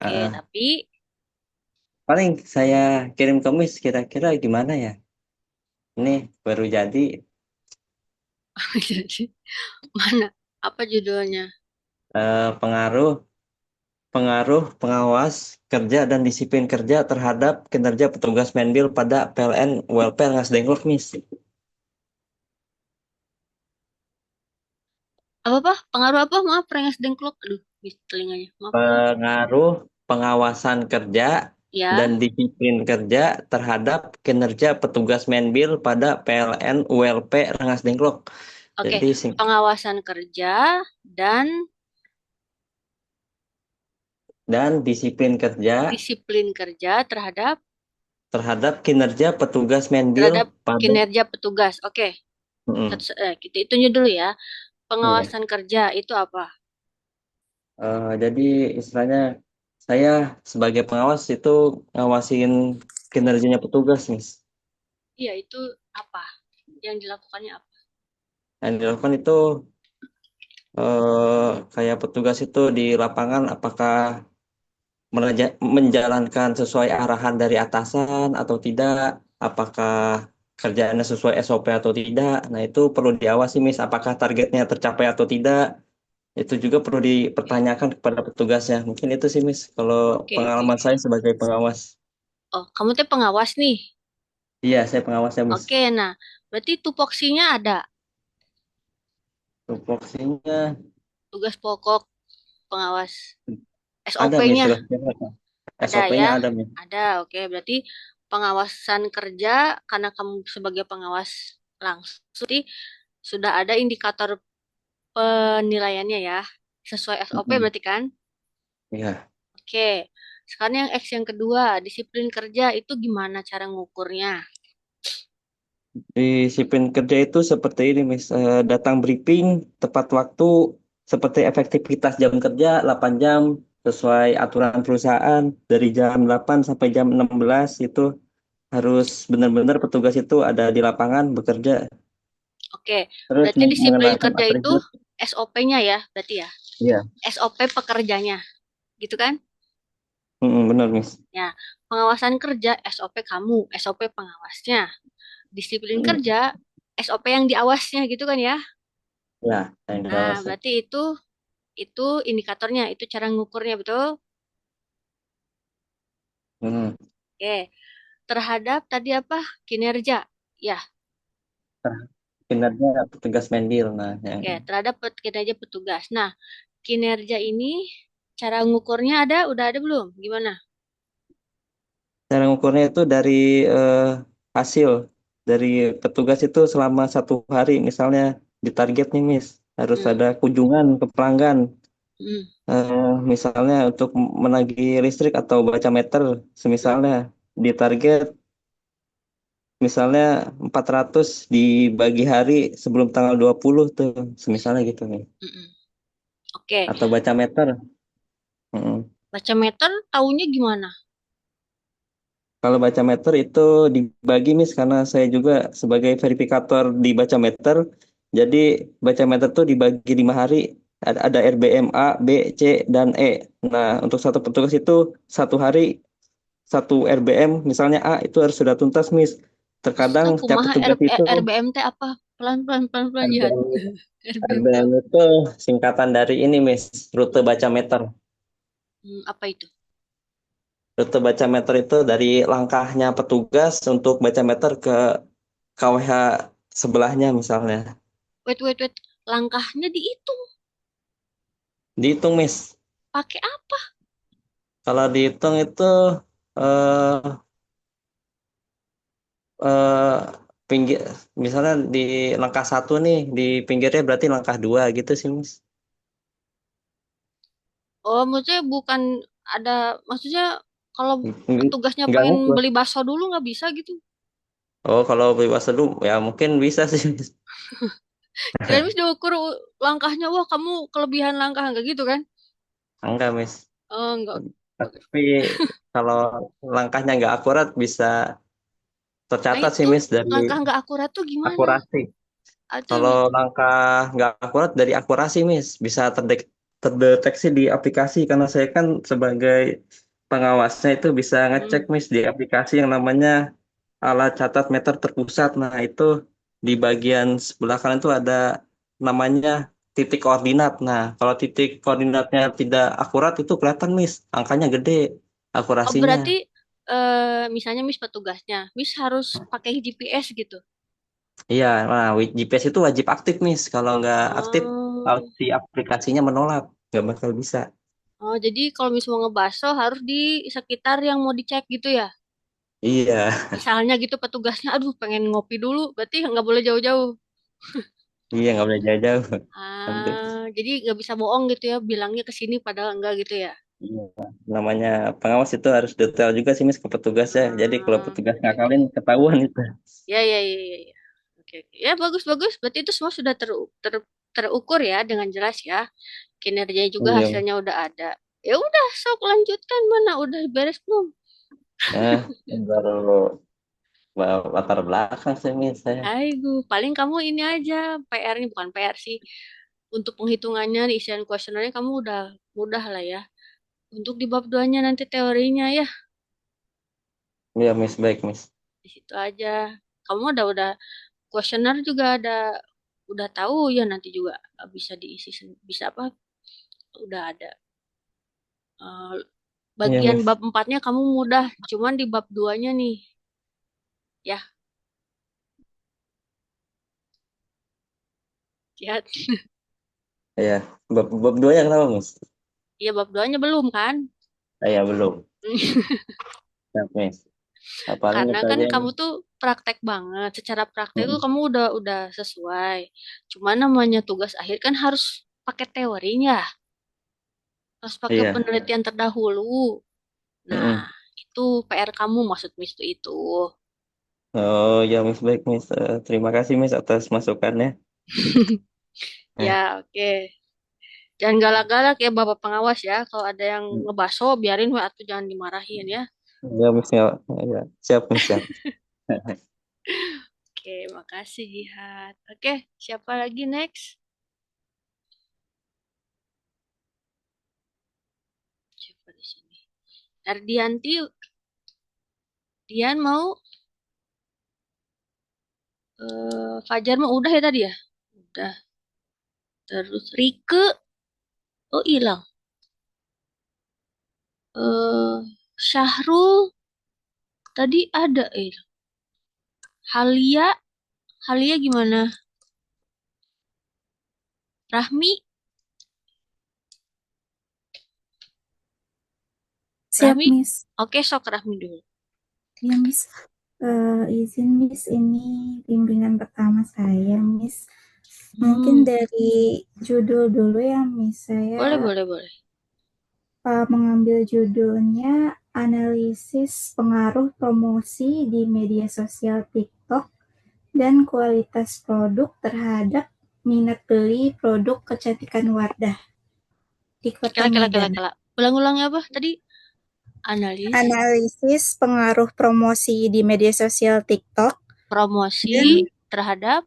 Oke, Ah, tapi paling saya kirim ke Miss kira-kira gimana ya? Ini baru jadi jadi mana? Apa judulnya? pengaruh pengaruh pengawas kerja dan disiplin kerja terhadap kinerja petugas Menbil pada PLN Welfare Ngasdengklok, Miss. Apa? Pengaruh apa? Maaf, rengas dengklok. Aduh, bis telinganya. Maaf, maaf. Pengaruh pengawasan kerja dan Ya, disiplin kerja terhadap kinerja petugas Menbil pada PLN ULP Rengas Dengklok. oke. Jadi Pengawasan kerja dan dan disiplin kerja disiplin kerja terhadap kinerja petugas Menbil terhadap pada. kinerja petugas. Oke, Mm-mm. kita hitungnya dulu ya. Iya. Pengawasan kerja itu apa? Jadi istilahnya saya sebagai pengawas itu ngawasin kinerjanya petugas, Miss. Iya, itu apa? Yang dilakukannya apa? Yang dilakukan itu kayak petugas itu di lapangan apakah menjalankan sesuai arahan dari atasan atau tidak, apakah kerjaannya sesuai SOP atau tidak. Nah, itu perlu diawasi, Miss, apakah targetnya tercapai atau tidak. Itu juga perlu Oke, dipertanyakan kepada petugasnya. Mungkin itu sih, Miss, kalau oke, oke. pengalaman saya sebagai pengawas. Oh, kamu tuh pengawas nih. Iya, saya pengawasnya, Miss. Oke, nah, berarti tupoksinya ada. Tupoksinya Tugas pokok pengawas. ada, Miss. SOP-nya ada SOP-nya ya? ada, Miss. Ada, oke. Berarti pengawasan kerja, karena kamu sebagai pengawas langsung, berarti sudah ada indikator penilaiannya ya. Sesuai SOP Mm-mm. berarti kan? Iya. Oke. Sekarang yang X yang kedua, disiplin kerja itu gimana cara ngukurnya? Disiplin kerja itu seperti ini, Miss. Datang briefing tepat waktu, seperti efektivitas jam kerja 8 jam sesuai aturan perusahaan dari jam 8 sampai jam 16 itu harus benar-benar petugas itu ada di lapangan bekerja. Oke, Terus berarti disiplin mengenakan kerja itu atribut. SOP-nya ya, berarti ya. Iya, SOP pekerjanya, gitu kan? benar, Miss. Ya, pengawasan kerja SOP kamu, SOP pengawasnya. Disiplin Mm-mm. kerja SOP yang diawasnya gitu kan ya. Ya, yang Nah, diawasi. berarti itu indikatornya, itu cara ngukurnya betul. Mm. Oke, terhadap tadi apa? Kinerja. Ya, Kinerja petugas mendil. Nah, yang oke, terhadap kinerja petugas. Nah, kinerja ini cara ngukurnya ada, udah ada belum? Gimana? cara ngukurnya itu dari eh, hasil dari petugas itu selama 1 hari, misalnya ditarget nih, Miss, harus Hmm, ada kunjungan ke pelanggan. hmm, Misalnya untuk menagih listrik atau baca meter, hmm, semisalnya ditarget misalnya 400 dibagi hari sebelum tanggal 20 tuh, semisalnya gitu nih. hmm, hmm. Oke, Atau baca meter. Mm. baca meter taunya gimana? Kalau baca meter itu dibagi, Miss, karena saya juga sebagai verifikator di baca meter. Jadi baca meter tuh dibagi 5 hari. Ada RBM A, B, C, dan E. Nah, untuk satu petugas itu 1 hari satu RBM, misalnya A itu harus sudah tuntas, Miss. Terkadang Susah setiap kumaha petugas itu RBMT apa? Pelan pelan pelan pelan jahat. RBM, RBMT RBM apa? itu singkatan dari ini, Miss, rute baca meter. Apa itu? Rute baca meter itu dari langkahnya petugas untuk baca meter ke KWH sebelahnya misalnya. Wait wait wait. Langkahnya dihitung. Dihitung, Miss. Pakai apa? Kalau dihitung itu eh eh pinggir, misalnya di langkah 1 nih, di pinggirnya berarti langkah 2 gitu sih, Miss. Oh, maksudnya bukan ada, maksudnya kalau Nggak petugasnya nggak pengen ngukur. beli bakso dulu nggak bisa gitu. Oh, kalau bebas dulu ya mungkin bisa sih, Miss. Kirain bisa diukur langkahnya. Wah, kamu kelebihan langkah nggak gitu kan? Enggak, Miss. Oh, enggak. Tapi kalau langkahnya nggak akurat bisa Nah tercatat sih, itu Miss, dari langkah nggak akurat tuh gimana? akurasi. Atau Kalau langkah nggak akurat dari akurasi, Miss, bisa terdeteksi terdeteksi di aplikasi karena saya kan sebagai pengawasnya itu bisa ngecek Hmm. Miss di aplikasi yang namanya alat catat meter terpusat. Nah, itu di bagian sebelah kanan itu ada namanya titik koordinat. Nah, kalau titik koordinatnya tidak akurat itu kelihatan Miss, angkanya gede Oh, akurasinya. berarti misalnya Miss petugasnya, Miss harus pakai GPS gitu. Iya, nah GPS itu wajib aktif Miss. Kalau nggak aktif, Oh. si aplikasinya menolak, nggak bakal bisa. Oh, jadi kalau Miss mau ngebaso harus di sekitar yang mau dicek gitu ya. Iya, Misalnya gitu petugasnya, aduh pengen ngopi dulu, berarti nggak boleh jauh-jauh. iya nggak boleh jauh-jauh. Nanti, Jadi nggak bisa bohong gitu ya, bilangnya ke sini padahal enggak gitu ya. iya. Namanya pengawas itu harus detail juga sih Miss ke petugasnya. Jadi kalau petugas Oke, oke. ngakalin ketahuan itu. Ya, ya, ya, ya, ya. Oke, oke. Ya, bagus, bagus. Berarti itu semua sudah terukur ya dengan jelas ya. Kinerjanya juga Iya. hasilnya udah ada. Ya udah, sok lanjutkan mana udah beres belum? Nah, baru latar belakang sih Miss saya. Aigu, paling kamu ini aja PR-nya bukan PR sih. Untuk penghitungannya, isian kuesionernya kamu udah mudah lah ya. Untuk di bab 2-nya nanti teorinya ya Iya Miss, baik Miss. di situ aja. Kamu udah kuesioner juga udah tahu ya nanti juga bisa diisi bisa apa? Udah ada. Eh, Iya Bagian Miss. bab 4-nya kamu mudah, cuman di bab 2-nya nih ya, lihat. Iya. Bab dua yang kenapa Miss? Iya bab 2-nya belum kan? Saya belum. Siap Miss. Paling Karena itu kan aja kamu Miss. tuh praktek banget. Secara praktek tuh Mm-mm. kamu udah sesuai. Cuma namanya tugas akhir kan harus pakai teorinya, harus pakai Iya. penelitian terdahulu. Nah, Mm-mm. itu PR kamu maksud Miss tuh itu. Oh ya Miss, baik Miss. Terima kasih Miss atas masukannya. Ya, Eh, oke. Jangan galak-galak ya Bapak pengawas ya. Kalau ada yang ngebaso, biarin we atuh jangan dimarahin ya. ya Miss ya. Ya. Siap Miss siap. Oke, makasih Jihad. Oke, siapa lagi next? Siapa di sini? Ardianti, Dian mau Fajar mah udah ya tadi ya? Udah. Terus Rike, oh hilang. eh Syahrul tadi ada Halia, Halia gimana? Rahmi, Siap, Rahmi. Miss. Oke, sok Rahmi dulu. Ya, Miss. Izin, Miss, ini bimbingan pertama saya, Miss. Mungkin Hmm, dari judul dulu ya, Miss. Saya boleh, boleh, boleh. mengambil judulnya Analisis Pengaruh Promosi di Media Sosial TikTok dan Kualitas Produk terhadap Minat Beli Produk Kecantikan Wardah di Kota Kela, kela, kela, Medan. kela. Ulang-ulangnya apa tadi? Analis, Analisis pengaruh promosi di media sosial TikTok promosi dan terhadap,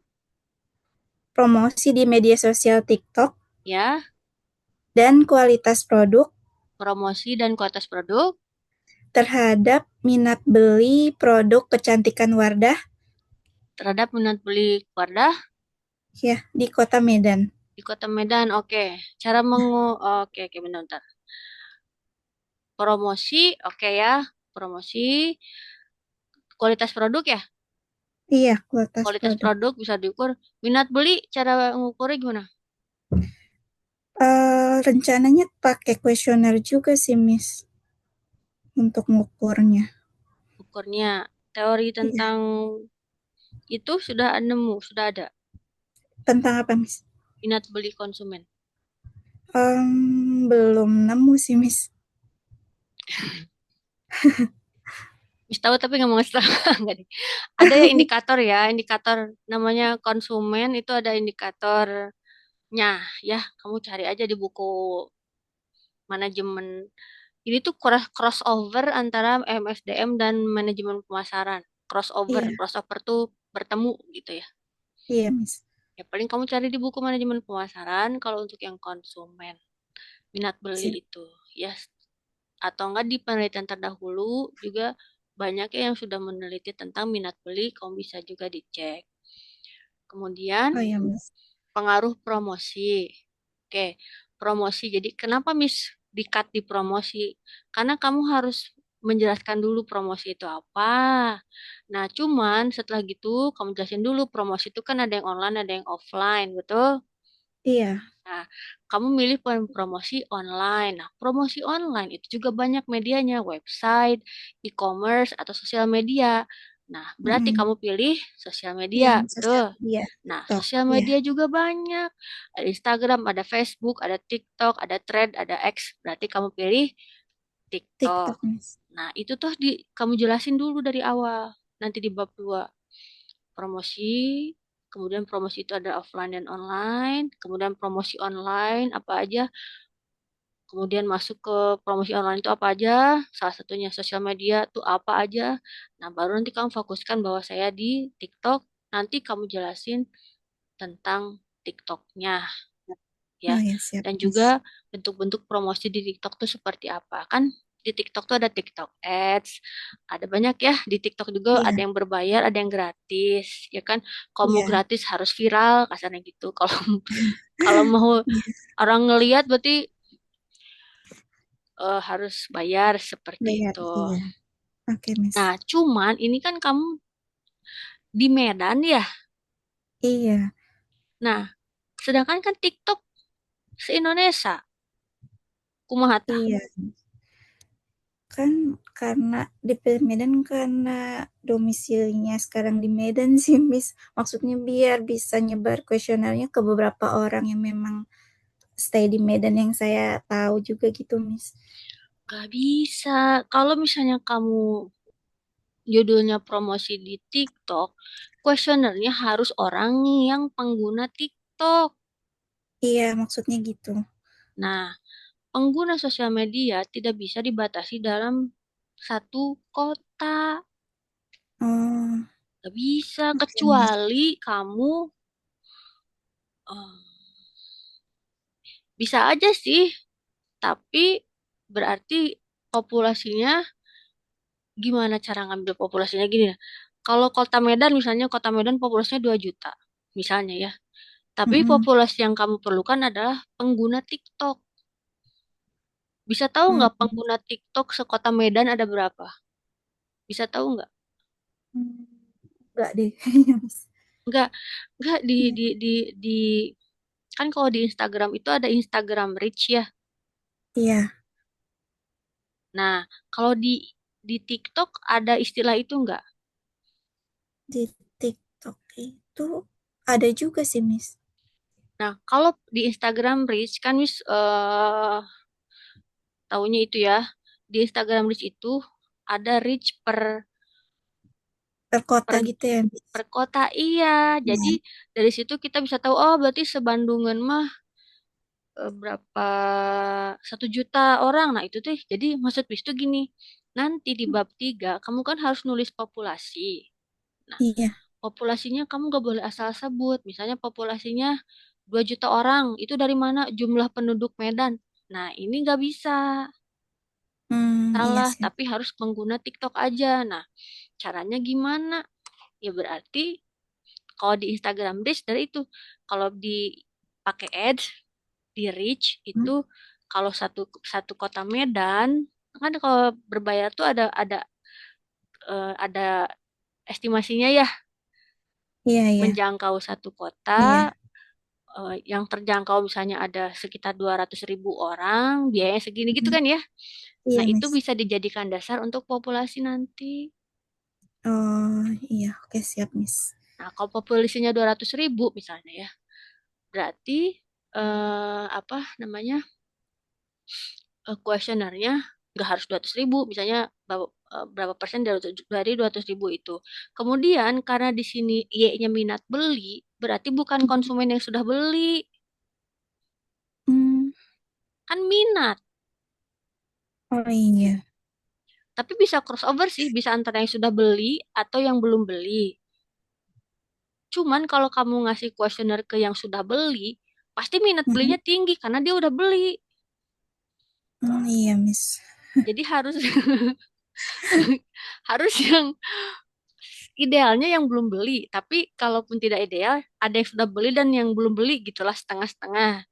promosi di media sosial TikTok ya, dan kualitas produk promosi dan kualitas produk terhadap minat beli produk kecantikan Wardah terhadap minat beli Wardah ya di Kota Medan. di Kota Medan. Oke, cara oke, oke, bentar, bentar. Promosi, oke ya. Promosi, kualitas produk ya. Iya, kualitas Kualitas produk. produk bisa diukur. Minat beli, cara ngukurnya gimana? Rencananya pakai kuesioner juga sih, Miss, untuk ngukurnya. Ukurnya, teori Iya. tentang itu sudah nemu, sudah ada. Tentang apa, Miss? Minat beli konsumen. Belum nemu sih, Miss. Mis tahu tapi nggak mau ngasih tahu. Nggak deh. Ada ya indikator ya, indikator namanya konsumen itu ada indikatornya ya. Kamu cari aja di buku manajemen. Ini tuh crossover antara MSDM dan manajemen pemasaran. Iya, Crossover tuh bertemu gitu ya. iya, Miss. Ya paling kamu cari di buku manajemen pemasaran kalau untuk yang konsumen. minat beli Siap. itu. Ya, atau enggak di penelitian terdahulu juga banyak ya yang sudah meneliti tentang minat beli, kamu bisa juga dicek. Kemudian Oh ya, Miss. pengaruh promosi. Oke, promosi. Jadi kenapa Miss di-cut di promosi? Karena kamu harus menjelaskan dulu promosi itu apa. Nah, cuman setelah gitu kamu jelasin dulu promosi itu kan ada yang online, ada yang offline, betul? Iya, Nah, kamu milih promosi online. Nah, promosi online itu juga banyak medianya, website, e-commerce, atau sosial media. Nah, berarti mm-mm. kamu pilih sosial media, Yang betul? sosial media, Nah, TikTok, sosial ya, media juga banyak. Ada Instagram, ada Facebook, ada TikTok, ada Thread, ada X. Berarti kamu pilih TikTok. TikTok, Miss. Nah, itu tuh kamu jelasin dulu dari awal. Nanti di bab 2 promosi, kemudian promosi itu ada offline dan online, kemudian promosi online apa aja, kemudian masuk ke promosi online itu apa aja, salah satunya sosial media itu apa aja. Nah, baru nanti kamu fokuskan bahwa saya di TikTok, nanti kamu jelasin tentang TikToknya ya. Oh ya, siap, Dan juga Miss. bentuk-bentuk promosi di TikTok tuh seperti apa. Kan di TikTok tuh ada TikTok Ads, ada banyak ya. Di TikTok juga ada Iya, yang berbayar, ada yang gratis, ya kan. Kalau mau iya, gratis harus viral, kasarnya gitu. Kalau kalau mau iya, orang ngelihat berarti harus bayar seperti bayar, itu. iya. Oke, Miss. Nah, cuman ini kan kamu di Medan ya. Iya, Nah, sedangkan kan TikTok se-Indonesia, kumaha tah? iya. Kan karena di Medan karena domisilinya sekarang di Medan sih, Miss. Maksudnya biar bisa nyebar kuesionernya ke beberapa orang yang memang stay di Medan yang saya tahu juga gitu, Miss. Gak bisa. Kalau misalnya kamu judulnya promosi di TikTok, kuesionernya harus orang yang pengguna TikTok. Iya, maksudnya gitu. Nah, pengguna sosial media tidak bisa dibatasi dalam satu kota. Oh, Gak bisa, oke, Miss. kecuali kamu eh, bisa aja sih, tapi berarti populasinya gimana cara ngambil populasinya gini ya. Kalau kota Medan misalnya, kota Medan populasinya 2 juta misalnya ya. Tapi Mm-mm. populasi yang kamu perlukan adalah pengguna TikTok. Bisa tahu Mm. nggak pengguna TikTok sekota Medan ada berapa? Bisa tahu nggak? Enggak deh, kayaknya, Miss. Nggak, nggak Iya, di kan kalau di Instagram itu ada Instagram Reach ya. iya, Nah, kalau di TikTok ada istilah itu nggak? di TikTok itu ada juga sih, Miss. Nah, kalau di Instagram Reach kan Miss taunya itu ya. Di Instagram Reach itu ada reach Per kota per gitu ya, Miss. per kota iya. Jadi Iya, dari situ kita bisa tahu oh berarti sebandungan mah berapa 1 juta orang. Nah itu tuh jadi maksud bis tuh gini. Nanti di bab 3 kamu kan harus nulis populasi. Nah iya. populasinya kamu gak boleh asal sebut. Misalnya populasinya 2 juta orang. Itu dari mana jumlah penduduk Medan? Nah ini gak bisa. Iya Salah, sih. tapi harus pengguna TikTok aja. Nah caranya gimana? Ya berarti kalau di Instagram Reels dari itu. Kalau di pakai ads di Reach Hmm, itu kalau satu satu kota Medan kan kalau berbayar tuh ada estimasinya ya iya, iya, menjangkau satu kota iya. yang terjangkau misalnya ada sekitar 200.000 orang biayanya segini gitu Hmm, kan ya. Nah iya, itu Miss. bisa dijadikan dasar untuk populasi nanti. Oh, iya, oke, siap, Miss. Nah kalau populasinya 200.000 misalnya ya berarti apa namanya kuesionernya nggak harus 200.000, misalnya berapa persen dari 200.000 itu. Kemudian karena di sini Y-nya minat beli, berarti bukan konsumen yang sudah beli, Hmm, kan minat. oh iya. Tapi bisa crossover sih, bisa antara yang sudah beli atau yang belum beli. Cuman kalau kamu ngasih kuesioner ke yang sudah beli, pasti minat belinya Mhm. tinggi karena dia udah beli. Iya, Miss. Jadi harus harus yang idealnya yang belum beli. Tapi kalaupun tidak ideal, ada yang sudah beli dan yang belum beli gitulah setengah-setengah.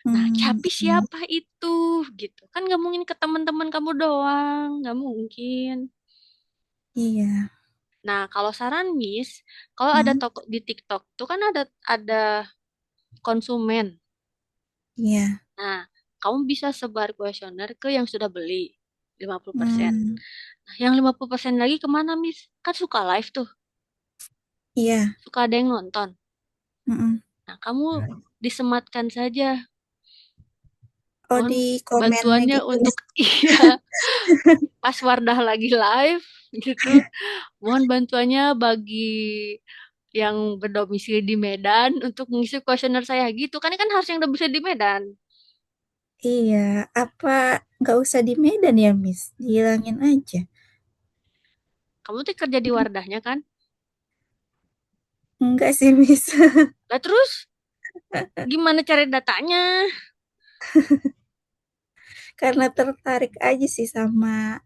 Nah, tapi Iya. siapa itu gitu? Kan nggak mungkin ke teman-teman kamu doang, nggak mungkin. Iya. Nah, kalau saran Miss, kalau ada Hmm, toko di TikTok tuh kan ada konsumen. iya. Nah, kamu bisa sebar kuesioner ke yang sudah beli 50%. Hmm, Nah, yang 50% lagi kemana, Miss? Kan suka live tuh, iya. suka ada yang nonton. Mm-mm. Nah, kamu disematkan saja. Oh, Mohon di komennya bantuannya gitu, untuk Miss. iya, pas Wardah lagi live gitu. Mohon bantuannya bagi yang berdomisili di Medan untuk mengisi kuesioner saya gitu. Kan harus yang domisili di Medan. Iya. Apa nggak usah di Medan ya, Miss? Dihilangin aja. Kamu tuh kerja di Wardahnya kan? Enggak sih, Miss. Lah terus gimana cari datanya? Karena tertarik aja sih sama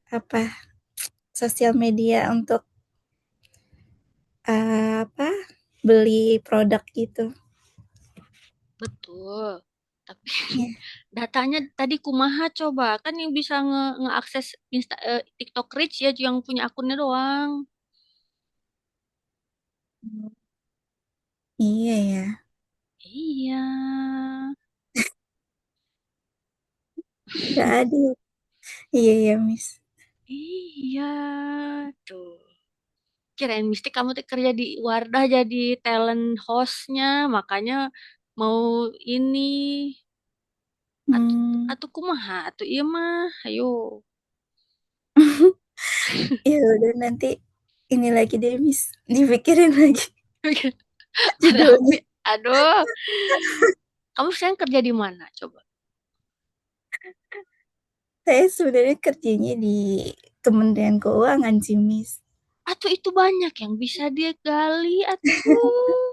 apa sosial media untuk apa beli produk gitu. Betul. Tapi Ya. datanya tadi kumaha coba? Kan yang bisa ngeakses TikTok Reach ya yang punya akunnya doang. Iya ya. Iya. Nggak adil. Iya ya, Miss. Iya. Tuh. Kirain mistik kamu tuh kerja di Wardah jadi talent hostnya, makanya mau ini atuh Hmm. atuh kumaha atuh iya mah, ayo. Ya udah nanti ini lagi deh, Miss. Dipikirin lagi Ada judulnya. apa? Aduh, kamu sekarang kerja di mana? Coba. Saya sebenarnya kerjanya di Kementerian Keuangan sih, Miss. Atuh itu banyak yang bisa dia gali atuh.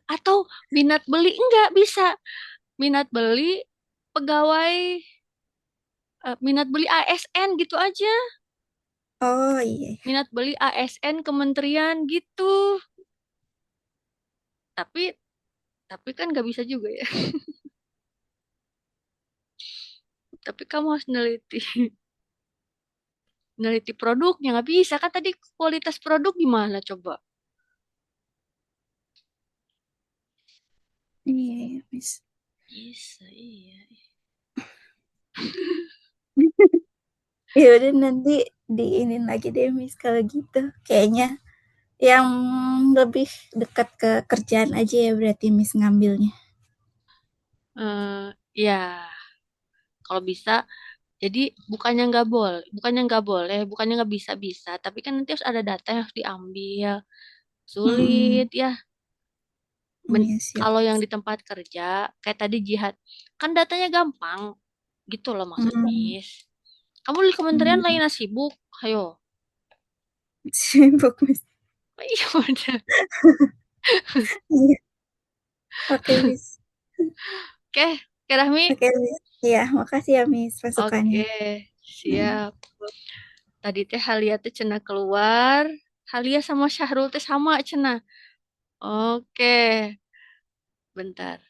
Atau minat beli enggak bisa. Minat beli pegawai minat beli ASN gitu aja. Oh iya. Minat beli ASN kementerian gitu. Tapi tapi kan nggak bisa juga ya. Tapi kamu harus neliti neliti produknya nggak bisa kan tadi kualitas produk gimana coba. Iya, iya, Miss. Bisa iya. Ya udah nanti diinin lagi deh, Miss, kalau gitu. Kayaknya yang lebih dekat ke kerjaan aja ya berarti Miss ngambilnya. Ya kalau bisa jadi bukannya nggak bisa bisa tapi kan nanti harus ada data yang harus diambil sulit Mm-mm. ya. Iya, siap. Kalau yang di tempat kerja kayak tadi jihad kan datanya gampang gitu loh maksud Mm-mm. Miss. Kamu di kementerian Mm. lain sibuk, ayo. Sibuk, Miss. Iya udah. Iya. Oke, Miss. Oke, oke Rahmi. Oke, Miss. Iya, makasih ya, Miss, masukannya. Oke, siap. Tadi teh Halia teh cenah keluar. Halia sama Syahrul teh sama cenah. Oke, bentar.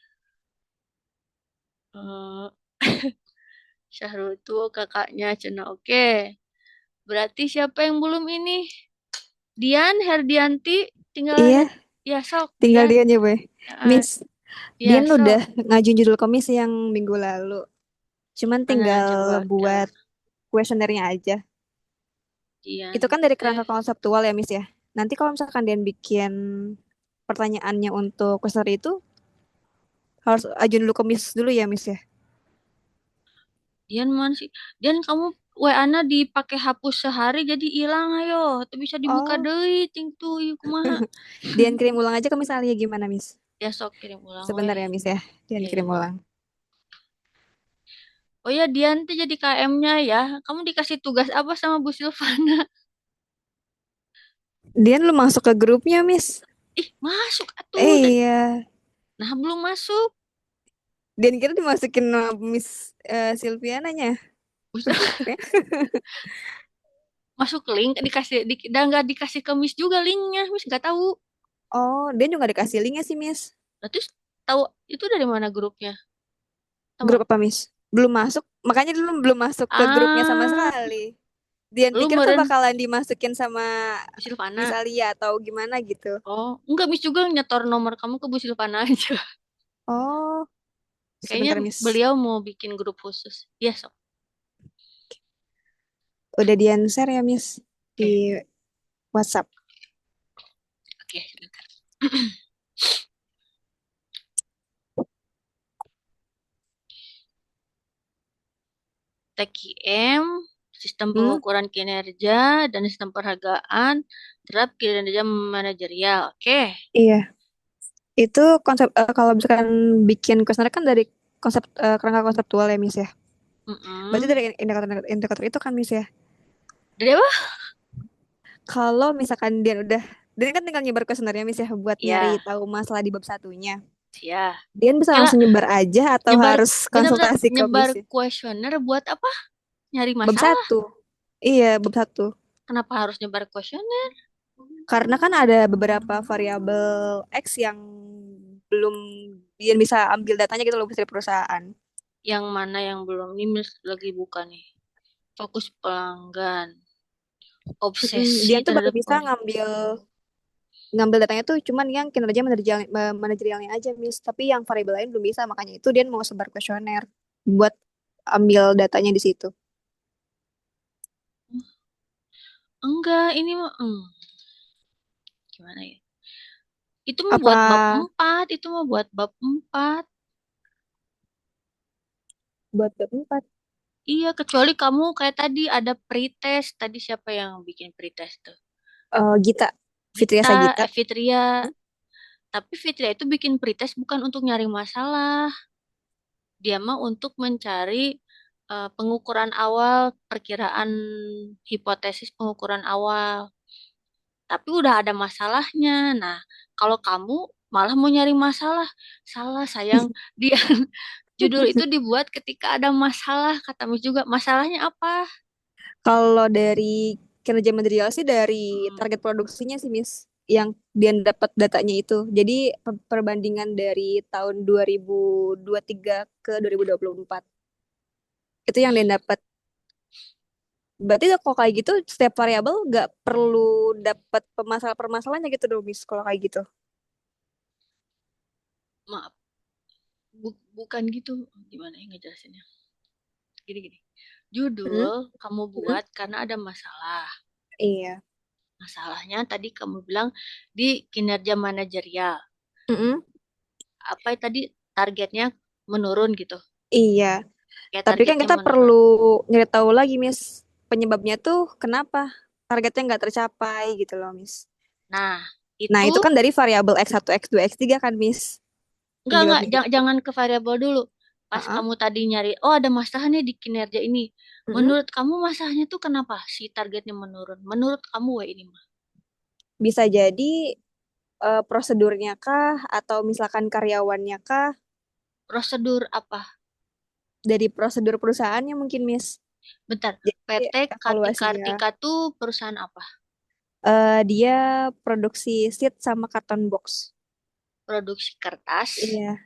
Eh, Syahrul tuh kakaknya cenah. Oke, berarti siapa yang belum ini? Dian, Herdianti, tinggal Iya, ya sok tinggal Dian. dia aja, Boy. Eh, Miss, ya Dian udah sok. ngajuin judul komis yang minggu lalu. Cuman Mana tinggal coba buat dah kuesionernya aja. Dian Itu kan dari teh. kerangka konseptual ya, Miss ya. Nanti kalau misalkan Dian bikin pertanyaannya untuk kuesioner itu, harus ajuin dulu komis dulu ya, Miss ya. Dian mana sih? Dian kamu WA-na dipakai hapus sehari jadi hilang ayo. Tuh bisa dibuka Oh, deui ting tuh ieu kumaha. Dian kirim ulang aja ke Miss Alia gimana, Miss? Ya sok kirim ulang Sebentar weh. ya, Miss ya. Dian Iya. kirim ulang. Oh ya, Dian tuh jadi KM-nya ya. Kamu dikasih tugas apa sama Bu Silvana? Dian lu masuk ke grupnya, Miss. Ih, masuk atuh. Iya. Nah, belum masuk. Dian kira dimasukin sama Miss Silviananya. Masuk link dan nggak dikasih ke Miss juga linknya, Miss nggak tahu. Oh, Dian juga dikasih linknya sih, Miss. Nah, terus tahu itu dari mana grupnya? Tahu Grup nggak? apa, Miss? Belum masuk. Makanya dulu belum masuk ke grupnya sama Ah, sekali. Dian lu pikir tuh meren bakalan dimasukin sama Miss Silvana. Alia atau gimana gitu. Oh, enggak, Miss juga nyetor nomor kamu ke Bu Silvana aja. Oh, Kayaknya sebentar, Miss. beliau mau bikin grup khusus. Iya, sok. Udah Dian share ya, Miss, di Oke, WhatsApp. oke, bentar. TQM, sistem Hmm? pengukuran kinerja dan sistem penghargaan terhadap kinerja manajerial. Oke. Iya. Itu konsep kalau misalkan bikin kuesioner kan dari konsep kerangka konseptual ya, Miss ya. Berarti Mm-mm. dari indikator itu kan, Miss ya. Dari apa? Kalau misalkan dia kan tinggal nyebar kuesionernya, Miss ya, buat nyari Ya, tahu masalah di bab satunya. ya. Dia bisa Kira langsung nyebar aja atau nyebar harus bener-bener konsultasi ke nyebar Miss ya? kuesioner buat apa? Nyari Bab masalah. satu. Iya, bab satu. Kenapa harus nyebar kuesioner? Karena kan ada beberapa variabel X yang belum dia bisa ambil datanya gitu loh dari perusahaan. Yang mana yang belum? Ini Miss lagi buka nih. Fokus pelanggan, obsesi Dia tuh baru terhadap bisa ngambil ngambil datanya tuh cuman yang kinerja manajerialnya aja, Miss. Tapi yang variabel lain belum bisa, makanya itu dia mau sebar kuesioner buat ambil datanya di situ. enggak, ini mah gimana ya? Itu mau Apa buat bab 4, itu mau buat bab 4. buat bab 4? Iya, kecuali kamu kayak tadi ada pretest. Tadi siapa yang bikin pretest tuh? Gita, Fitria Gita, Sagita. Fitria. Tapi Fitria itu bikin pretest bukan untuk nyari masalah. Dia mah untuk mencari pengukuran awal, perkiraan hipotesis pengukuran awal. Tapi udah ada masalahnya. Nah, kalau kamu malah mau nyari masalah, salah sayang. Dia judul itu dibuat ketika ada masalah, kata Miss juga. Masalahnya apa? Kalau dari kinerja material sih dari Hmm, target produksinya sih, Miss, yang dia dapat datanya itu. Jadi perbandingan dari tahun 2023 ke 2024 itu yang dia dapat. Berarti kalau kayak gitu setiap variabel nggak perlu dapat permasalahannya gitu dong, Miss, kalau kayak gitu. maaf, bukan gitu. Gimana ya ngejelasinnya? Gini-gini. Hmm? Judul kamu Hmm? buat karena ada masalah. Iya. Masalahnya tadi kamu bilang di kinerja manajerial. Mm-mm. Apa tadi targetnya menurun gitu. Iya. Kayak Tapi kan targetnya kita perlu menurun. nyari tahu lagi, Miss, penyebabnya tuh kenapa targetnya nggak tercapai gitu loh, Miss. Nah, Nah, itu itu kan dari variabel X1, X2, X3 kan, Miss, enggak, penyebabnya itu. jangan ke variabel dulu. Pas Heeh. kamu tadi nyari, oh ada masalah nih di kinerja ini. Mm-mm. Menurut kamu masalahnya tuh kenapa si targetnya menurun? Menurut kamu weh ini mah. Bisa jadi prosedurnya kah atau misalkan karyawannya kah, Prosedur apa? dari prosedur perusahaannya mungkin, Miss. Bentar, Jadi PT evaluasinya Kartika tuh perusahaan apa? dia produksi seat sama karton box. Produksi kertas. Iya.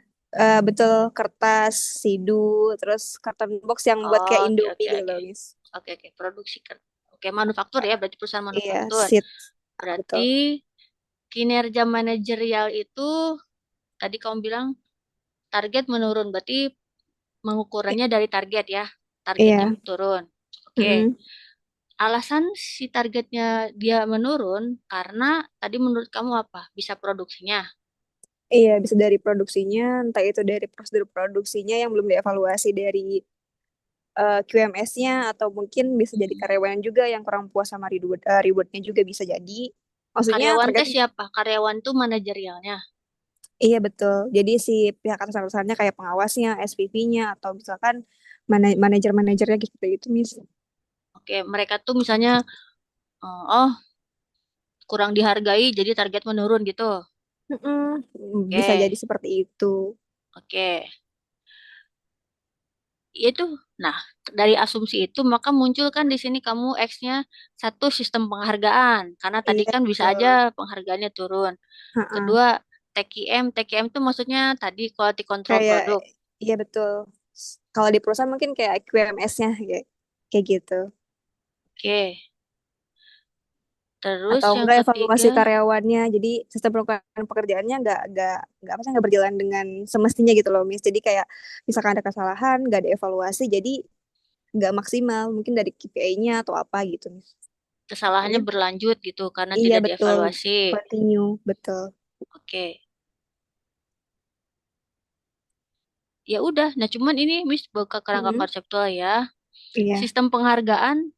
Betul, kertas, sidu, terus karton box yang buat kayak Oh, oke, Indomie oke, gitu oke. loh, Miss. Oke, oke, produksi kertas. Oke, manufaktur ya, berarti perusahaan Iya, manufaktur. seat. Berarti Betul. kinerja manajerial itu tadi kamu bilang target menurun, berarti mengukurannya dari target ya. Targetnya Iya. turun. Oke. Mm-mm. Alasan si targetnya dia menurun karena tadi menurut kamu apa? Bisa produksinya. Iya, bisa dari produksinya, entah itu dari prosedur produksinya yang belum dievaluasi dari QMS-nya, atau mungkin bisa jadi Hmm. karyawan juga yang kurang puas sama rewardnya juga bisa jadi. Maksudnya Karyawan teh targetnya, siapa? Karyawan tuh manajerialnya. iya betul. Jadi si pihak atasan-atasannya kayak pengawasnya, SPV-nya, atau misalkan manajer-manajernya gitu itu, Miss. Oke, mereka tuh misalnya, oh kurang dihargai jadi target menurun gitu. Mm-mm. Bisa Oke, jadi seperti itu. oke. itu. Nah, dari asumsi itu maka muncul kan di sini kamu X-nya satu sistem penghargaan karena tadi Iya, kan bisa aja betul. penghargaannya turun. Heeh. Kedua, TQM itu maksudnya tadi quality control Kayak, produk. iya betul. Kalau di perusahaan mungkin kayak QMS-nya kayak kayak gitu. Oke. Terus Atau yang enggak ketiga, evaluasi karyawannya. Jadi sistem pekerjaannya nggak apa sih nggak berjalan dengan semestinya gitu loh, Miss. Jadi kayak misalkan ada kesalahan, nggak ada evaluasi, jadi nggak maksimal mungkin dari KPI-nya atau apa gitu, Miss. kesalahannya Makanya berlanjut gitu karena iya tidak betul, dievaluasi. continue betul. Oke. Ya udah. Nah, cuman ini Miss buka kerangka Mm-mm. konseptual ya. Iya, Sistem penghargaan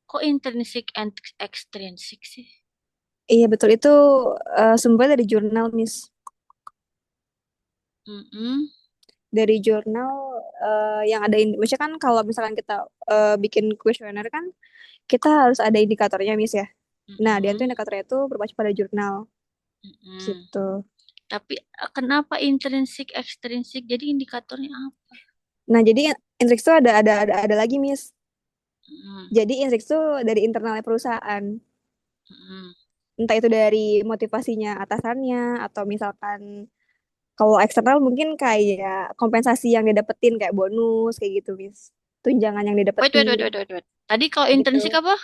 kok intrinsik and ekstrinsik sih? iya betul itu sumbernya dari jurnal, Miss. Mm-mm. Dari jurnal yang ada, maksudnya kan kalau misalkan kita bikin kuesioner kan kita harus ada indikatornya, Miss ya. Nah, dia tuh Mm-mm. indikatornya itu berbasis pada jurnal Mm-mm. gitu. Tapi kenapa intrinsik ekstrinsik? Jadi indikatornya apa? Nah, jadi index tuh ada lagi, Miss. Mm-mm. Jadi index tuh dari internalnya perusahaan. Mm-mm. Entah itu dari motivasinya atasannya atau misalkan kalau eksternal mungkin kayak kompensasi yang didapetin kayak bonus kayak gitu, Miss. Tunjangan yang didapetin Wait. Tadi kalau kayak intrinsik gitu. apa?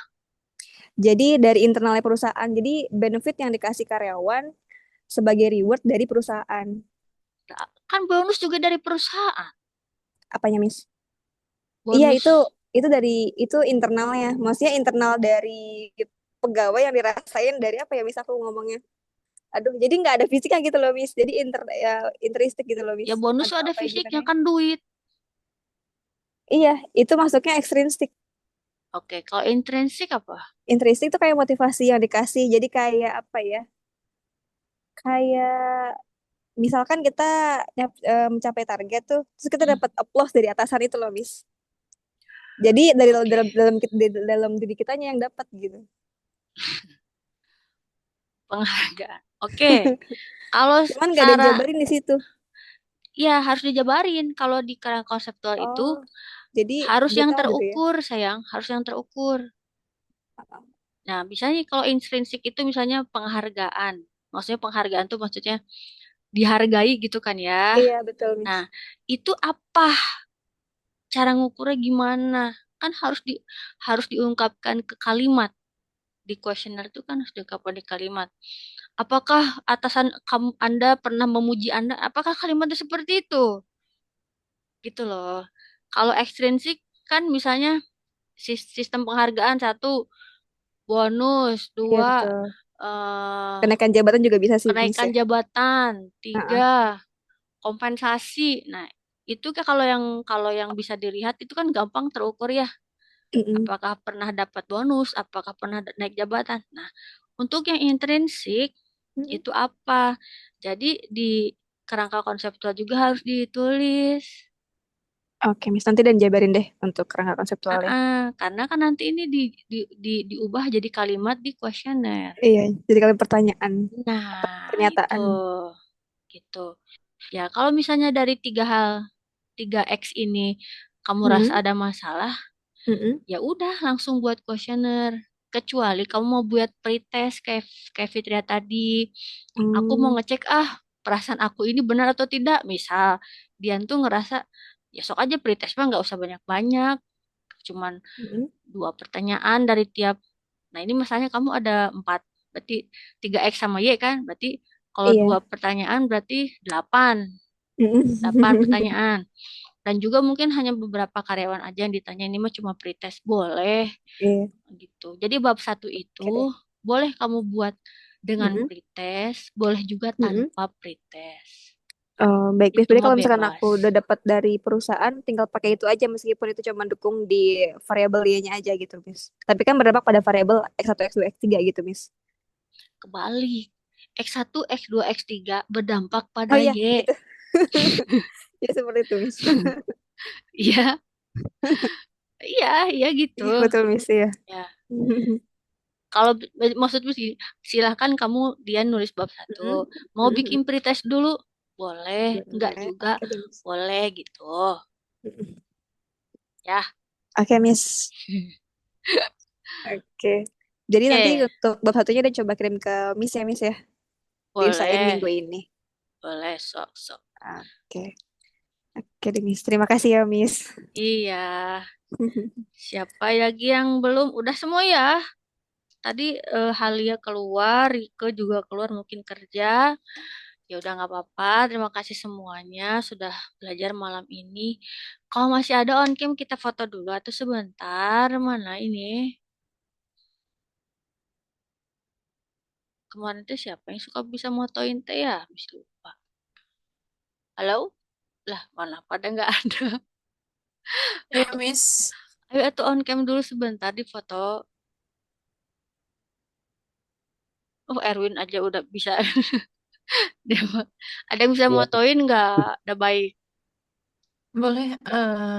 Jadi dari internalnya perusahaan. Jadi benefit yang dikasih karyawan sebagai reward dari perusahaan. Kan bonus juga dari perusahaan. Apanya, Miss? Iya, Bonus. itu dari itu internalnya. Maksudnya internal dari pegawai yang dirasain dari apa ya, Miss, aku ngomongnya. Aduh, jadi nggak ada fisiknya gitu loh, Miss. Jadi ya intristik gitu loh, Miss. Ya bonus Atau tuh ada apa ya fisiknya sebutannya? kan duit. Iya, itu masuknya ekstrinsik. Oke, kalau intrinsik apa? Intrinsik itu kayak motivasi yang dikasih. Jadi kayak apa ya? Kayak misalkan kita mencapai target tuh, terus kita Hmm, dapat applause dari atasan itu loh, Miss. Jadi dari oke. dalam diri kitanya yang dapat gitu. Penghargaan. Oke. Kalau Cuman nggak ada cara dijabarin di situ. ya harus dijabarin. Kalau di kerangka konseptual itu Oh, jadi harus yang detail gitu ya. terukur, sayang. Harus yang terukur. Nah, misalnya kalau intrinsik itu misalnya penghargaan. Maksudnya penghargaan tuh maksudnya dihargai gitu kan ya. Iya, betul, Miss. Nah, itu apa? Cara ngukurnya gimana? Kan harus diungkapkan ke kalimat. Di kuesioner itu kan harus diungkapkan di kalimat. Apakah atasan kamu Anda pernah memuji Anda? Apakah kalimatnya seperti itu? Gitu loh. Kalau ekstrinsik kan misalnya sistem penghargaan satu bonus, Iya, dua betul. eh, Kenaikan jabatan juga bisa sih, Miss kenaikan ya. jabatan, tiga Heeh. kompensasi. Nah, itu kan kalau yang bisa dilihat itu kan gampang terukur ya. Mm-mm. Apakah pernah dapat bonus, apakah pernah naik jabatan. Nah, untuk yang intrinsik Mm-mm. itu apa? Jadi di kerangka konseptual juga harus ditulis. Oke, Miss. Nanti dan jabarin deh untuk kerangka konseptualnya. Karena kan nanti ini diubah jadi kalimat di kuesioner. Iya, jadi kalian pertanyaan, Nah, itu pernyataan. gitu. Ya, kalau misalnya dari tiga X ini kamu rasa Mm-mm. ada masalah, Mm-mm. ya udah langsung buat kuesioner. Kecuali kamu mau buat pretest kayak Fitria tadi. Aku mau Hmm. ngecek perasaan aku ini benar atau tidak. Misal Dian tuh ngerasa ya sok aja pretest mah nggak usah banyak-banyak. Cuman Mm-mm. dua pertanyaan dari tiap. Nah, ini masalahnya kamu ada empat. Berarti tiga X sama Y kan? Berarti kalau dua Iya. pertanyaan berarti delapan. Delapan Mm-mm. pertanyaan. Dan juga mungkin hanya beberapa karyawan aja yang ditanya ini mah cuma pretest. Boleh Iya. gitu. Jadi bab satu itu Oke deh. boleh kamu buat dengan Mm-mm. pretest, boleh juga Mm-mm. tanpa pretest. Baik, Miss. Itu Berarti mah kalau misalkan bebas. aku udah dapat dari perusahaan, tinggal pakai itu aja meskipun itu cuma dukung di variabel Y-nya aja gitu, Miss. Tapi kan berdampak pada variabel X1, X2, X3 gitu, Miss. Kebalik. X1, X2, X3 berdampak Oh pada iya, Y. gitu. Ya seperti itu, Miss. Iya, iya, iya gitu. Iya, betul, Miss ya. Ya, kalau maksudmu sih, silahkan kamu dia nulis bab satu. Mm-mm. Mau bikin Mm-mm. pretest dulu, Boleh, enggak Boleh. juga, Oke, deh, Miss. boleh gitu. Mm-mm. Ya. Oke, Miss. Oke. Jadi nanti Oke, untuk bab satunya udah coba kirim ke Miss ya, diusahain boleh, minggu ini. boleh, sok-sok. Oke. Oke deh, Miss. Terima kasih ya, Miss. Iya, siapa lagi yang belum? Udah semua ya. Tadi Halia keluar, Rike juga keluar mungkin kerja. Ya udah nggak apa-apa. Terima kasih semuanya sudah belajar malam ini. Kalau masih ada on cam kita foto dulu atau sebentar. Mana ini? Kemarin tuh siapa yang suka bisa motoin teh ya? Habis lupa. Halo? Lah, mana pada nggak ada. Ya, Miss. Ayo atuh on cam dulu sebentar di foto. Oh, Erwin aja udah bisa. Dia mah. Ada yang bisa Iya. motoin nggak? Udah baik. Boleh,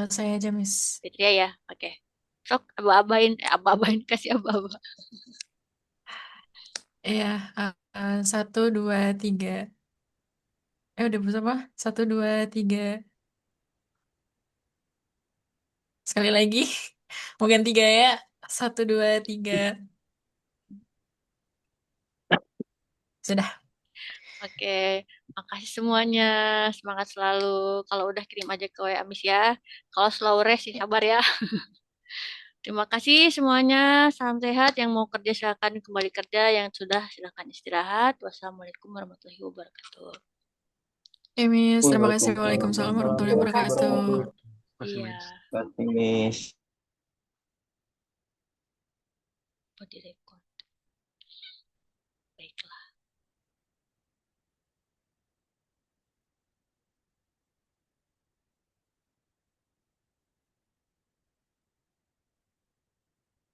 saya aja, Miss. Fitria ya? Oke. Sok, aba-abain. Aba-abain, kasih aba-aba. Ya, 1, 2, 3. Udah bersama? 1, 2, 3. Sekali lagi. Mungkin 3 ya. 1, 2, 3. Sudah. Oke, makasih semuanya. Semangat selalu. Kalau udah kirim aja ke WA Miss ya. Kalau slow rest ya sabar ya. Terima kasih semuanya. Salam sehat. Yang mau kerja silakan kembali kerja. Yang sudah silakan istirahat. Wassalamualaikum warahmatullahi wabarakatuh. Ya, Miss. Terima kasih. Waalaikumsalam Waalaikumsalam warahmatullahi Terima warahmatullahi kasih. wabarakatuh. wabarakatuh. Iya. Terima kasih, Miss. Oh, direct.